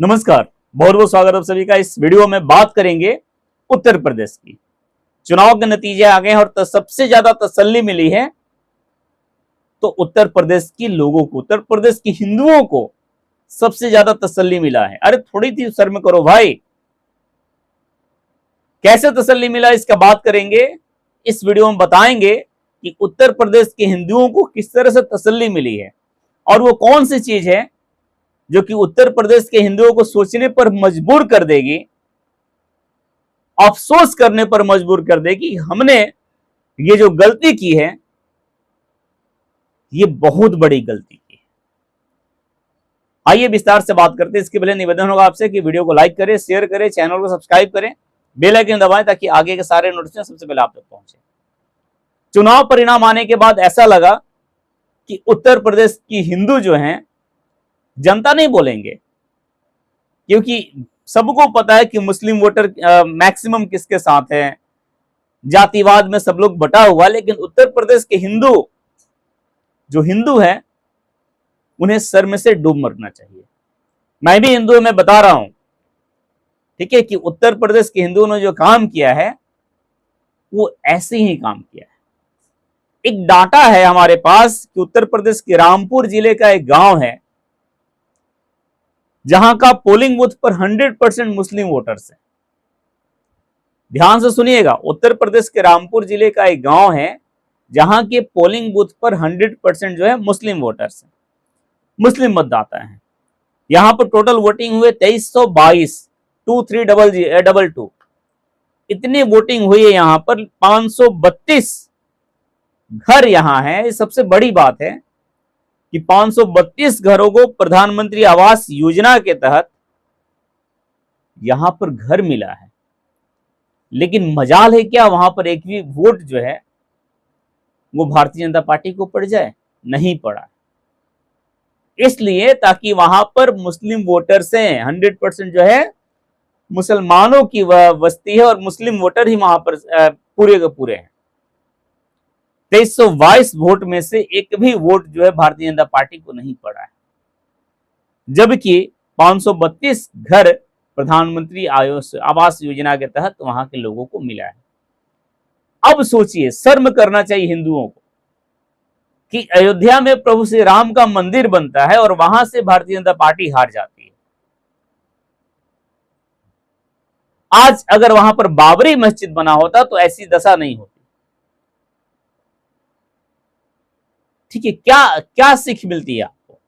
नमस्कार, बहुत बहुत स्वागत है आप सभी का। इस वीडियो में बात करेंगे उत्तर प्रदेश की। चुनाव के नतीजे आ गए हैं और सबसे ज्यादा तसल्ली मिली है तो उत्तर प्रदेश के लोगों को, उत्तर प्रदेश के हिंदुओं को सबसे ज्यादा तसल्ली मिला है। अरे थोड़ी सी शर्म करो भाई, कैसे तसल्ली मिला इसका बात करेंगे। इस वीडियो में बताएंगे कि उत्तर प्रदेश के हिंदुओं को किस तरह से तसल्ली मिली है और वो कौन सी चीज है जो कि उत्तर प्रदेश के हिंदुओं को सोचने पर मजबूर कर देगी, अफसोस करने पर मजबूर कर देगी। हमने ये जो गलती की है, ये बहुत बड़ी गलती की है। आइए विस्तार से बात करते हैं। इसके पहले निवेदन होगा आपसे कि वीडियो को लाइक करें, शेयर करें, चैनल को सब्सक्राइब करें, बेल आइकन दबाएं ताकि आगे के सारे नोटिफिकेशन सबसे पहले आप तक पहुंचे। चुनाव परिणाम आने के बाद ऐसा लगा कि उत्तर प्रदेश की हिंदू जो हैं, जनता नहीं बोलेंगे क्योंकि सबको पता है कि मुस्लिम वोटर मैक्सिमम किसके साथ है, जातिवाद में सब लोग बटा हुआ। लेकिन उत्तर प्रदेश के हिंदू जो हिंदू है, उन्हें सर में से डूब मरना चाहिए। मैं भी हिंदू, मैं बता रहा हूं, ठीक है, कि उत्तर प्रदेश के हिंदुओं ने जो काम किया है वो ऐसे ही काम किया है। एक डाटा है हमारे पास कि उत्तर प्रदेश के रामपुर जिले का एक गांव है जहां का पोलिंग बूथ पर 100% मुस्लिम वोटर्स हैं। ध्यान से सुनिएगा, उत्तर प्रदेश के रामपुर जिले का एक गांव है जहां के पोलिंग बूथ पर 100% जो है मुस्लिम वोटर्स हैं, मुस्लिम मतदाता हैं। यहां पर टोटल वोटिंग हुए 2322, 2322, इतनी वोटिंग हुई है। यहां पर 532 घर यहां है। सबसे बड़ी बात है कि 532 घरों को प्रधानमंत्री आवास योजना के तहत यहां पर घर मिला है। लेकिन मजाल है क्या, वहां पर एक भी वोट जो है वो भारतीय जनता पार्टी को पड़ जाए? नहीं पड़ा। इसलिए ताकि वहां पर मुस्लिम वोटर्स हैं, 100% जो है मुसलमानों की बस्ती है और मुस्लिम वोटर ही वहां पर पूरे के पूरे हैं। 2322 वोट में से एक भी वोट जो है भारतीय जनता पार्टी को नहीं पड़ा है, जबकि 532 घर प्रधानमंत्री आवास योजना के तहत वहां के लोगों को मिला है। अब सोचिए, शर्म करना चाहिए हिंदुओं को कि अयोध्या में प्रभु श्री राम का मंदिर बनता है और वहां से भारतीय जनता पार्टी हार जाती है। आज अगर वहां पर बाबरी मस्जिद बना होता तो ऐसी दशा नहीं होती। ठीक है, क्या सीख मिलती है आपको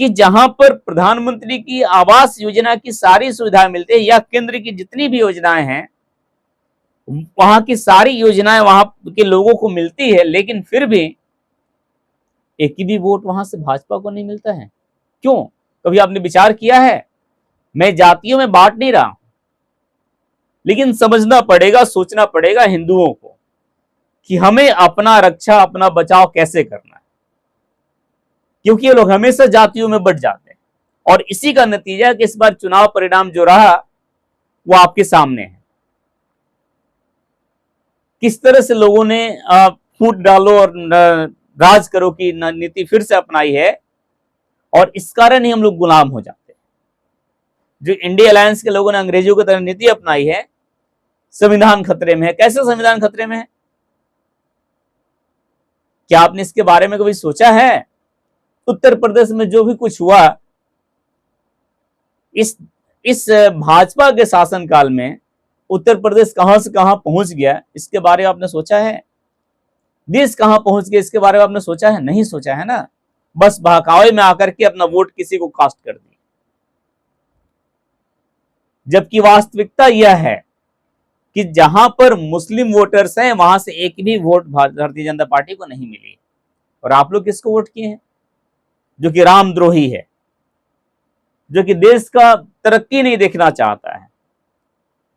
कि जहां पर प्रधानमंत्री की आवास योजना की सारी सुविधाएं मिलती है या केंद्र की जितनी भी योजनाएं हैं, वहां की सारी योजनाएं वहां के लोगों को मिलती है, लेकिन फिर भी एक भी वोट वहां से भाजपा को नहीं मिलता है। क्यों? कभी आपने विचार किया है? मैं जातियों में बांट नहीं रहा, लेकिन समझना पड़ेगा, सोचना पड़ेगा हिंदुओं को कि हमें अपना रक्षा, अपना बचाव कैसे करना है, क्योंकि ये लोग हमेशा जातियों में बट जाते हैं। और इसी का नतीजा है कि इस बार चुनाव परिणाम जो रहा वो आपके सामने है। किस तरह से लोगों ने फूट डालो और राज करो की नीति फिर से अपनाई है और इस कारण ही हम लोग गुलाम हो जाते हैं। जो इंडिया अलायंस के लोगों ने अंग्रेजों की तरह नीति अपनाई है, संविधान खतरे में है। कैसे संविधान खतरे में है? क्या आपने इसके बारे में कभी सोचा है? उत्तर प्रदेश में जो भी कुछ हुआ इस भाजपा के शासनकाल में, उत्तर प्रदेश कहां से कहां पहुंच गया, इसके बारे में आपने सोचा है? देश कहां पहुंच गया, इसके बारे में आपने सोचा है? नहीं सोचा है ना। बस बहकावे में आकर के अपना वोट किसी को कास्ट कर दी, जबकि वास्तविकता यह है कि जहां पर मुस्लिम वोटर्स हैं वहां से एक भी वोट भारतीय जनता पार्टी को नहीं मिली। और आप लोग किसको वोट किए हैं? जो कि रामद्रोही है, जो कि देश का तरक्की नहीं देखना चाहता है,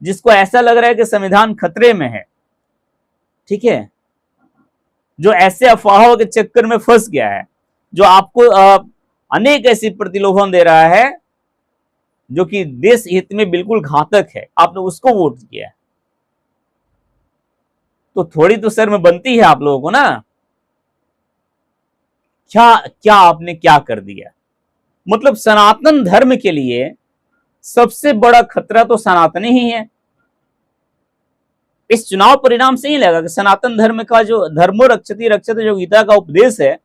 जिसको ऐसा लग रहा है कि संविधान खतरे में है। ठीक है, जो ऐसे अफवाहों के चक्कर में फंस गया है, जो आपको अनेक ऐसी प्रतिलोभन दे रहा है जो कि देश हित में बिल्कुल घातक है, आपने उसको वोट किया है। तो थोड़ी तो शर्म बनती है आप लोगों को ना। क्या क्या आपने क्या कर दिया? मतलब सनातन धर्म के लिए सबसे बड़ा खतरा तो सनातनी ही है। इस चुनाव परिणाम से ही लगा कि सनातन धर्म का जो धर्मो रक्षति रक्षते जो गीता का उपदेश है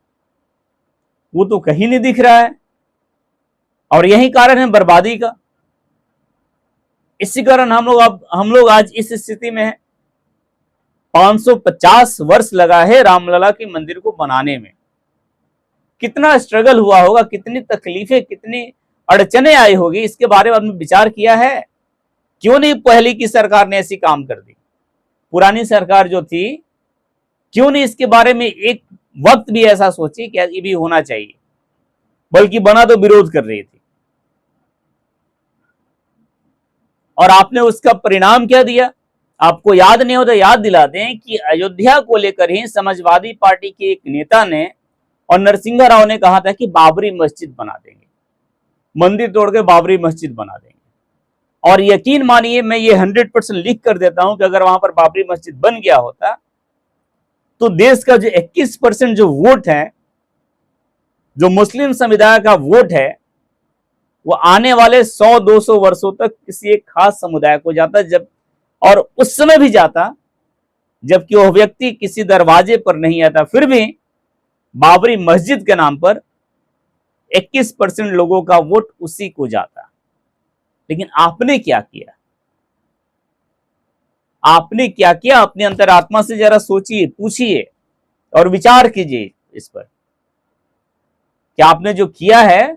वो तो कहीं नहीं दिख रहा है, और यही कारण है बर्बादी का। इसी कारण हम लोग आज इस स्थिति में हैं। 550 वर्ष लगा है रामलला के मंदिर को बनाने में। कितना स्ट्रगल हुआ होगा, कितनी तकलीफें, कितनी अड़चने आई होगी, इसके बारे में आपने विचार किया है? क्यों नहीं पहले की सरकार ने ऐसी काम कर दी? पुरानी सरकार जो थी क्यों नहीं इसके बारे में एक वक्त भी ऐसा सोची कि ये भी होना चाहिए, बल्कि बना तो विरोध कर रही थी। और आपने उसका परिणाम क्या दिया? आपको याद नहीं हो तो याद दिला दें कि अयोध्या को लेकर ही समाजवादी पार्टी के एक नेता ने और नरसिंह राव ने कहा था कि बाबरी मस्जिद बना देंगे, मंदिर तोड़ के बाबरी मस्जिद बना देंगे। और यकीन मानिए, मैं ये 100% लिख कर देता हूं कि अगर वहां पर बाबरी मस्जिद बन गया होता तो देश का जो 21% जो वोट है, जो मुस्लिम समुदाय का वोट है, वो आने वाले 100-200 वर्षों तक किसी एक खास समुदाय को जाता, जब और उस समय भी जाता जबकि वह व्यक्ति किसी दरवाजे पर नहीं आता, फिर भी बाबरी मस्जिद के नाम पर 21% लोगों का वोट उसी को जाता। लेकिन आपने क्या किया? आपने क्या किया? अपने अंतरात्मा से जरा सोचिए, पूछिए और विचार कीजिए इस पर कि आपने जो किया है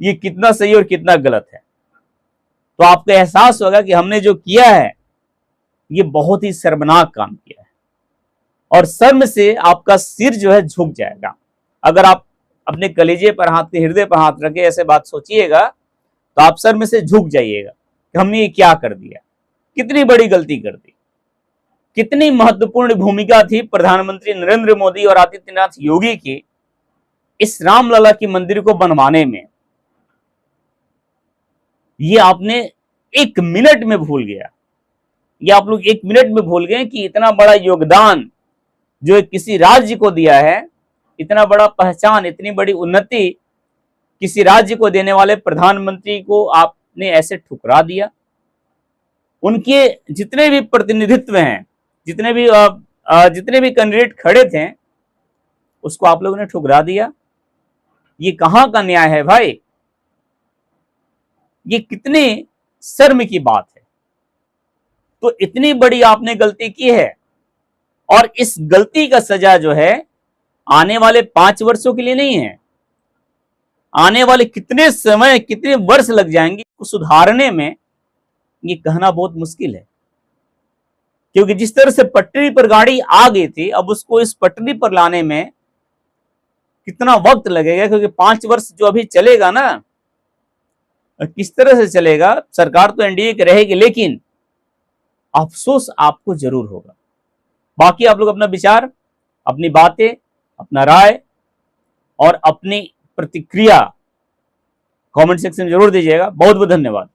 ये कितना सही और कितना गलत है। तो आपको एहसास होगा कि हमने जो किया है ये बहुत ही शर्मनाक काम किया है, और शर्म से आपका सिर जो है झुक जाएगा। अगर आप अपने कलेजे पर हाथ, हृदय पर हाथ रखे ऐसे बात सोचिएगा तो आप शर्म से झुक जाइएगा कि हमने ये क्या कर दिया, कितनी बड़ी गलती कर दी। कितनी महत्वपूर्ण भूमिका थी प्रधानमंत्री नरेंद्र मोदी और आदित्यनाथ योगी की इस रामलला की मंदिर को बनवाने में। ये आपने 1 मिनट में भूल गया। ये आप लोग 1 मिनट में भूल गए कि इतना बड़ा योगदान जो किसी राज्य को दिया है, इतना बड़ा पहचान, इतनी बड़ी उन्नति किसी राज्य को देने वाले प्रधानमंत्री को आपने ऐसे ठुकरा दिया। उनके जितने भी प्रतिनिधित्व हैं, जितने भी कैंडिडेट खड़े थे, उसको आप लोगों ने ठुकरा दिया। ये कहां का न्याय है भाई? ये कितनी शर्म की बात है। तो इतनी बड़ी आपने गलती की है, और इस गलती का सजा जो है आने वाले 5 वर्षों के लिए नहीं है, आने वाले कितने समय, कितने वर्ष लग जाएंगे सुधारने में, ये कहना बहुत मुश्किल है। क्योंकि जिस तरह से पटरी पर गाड़ी आ गई थी, अब उसको इस पटरी पर लाने में कितना वक्त लगेगा, क्योंकि 5 वर्ष जो अभी चलेगा ना, किस तरह से चलेगा। सरकार तो एनडीए की रहेगी, लेकिन अफसोस आपको जरूर होगा। बाकी आप लोग अपना विचार, अपनी बातें, अपना राय और अपनी प्रतिक्रिया कमेंट सेक्शन में जरूर दीजिएगा। बहुत बहुत धन्यवाद।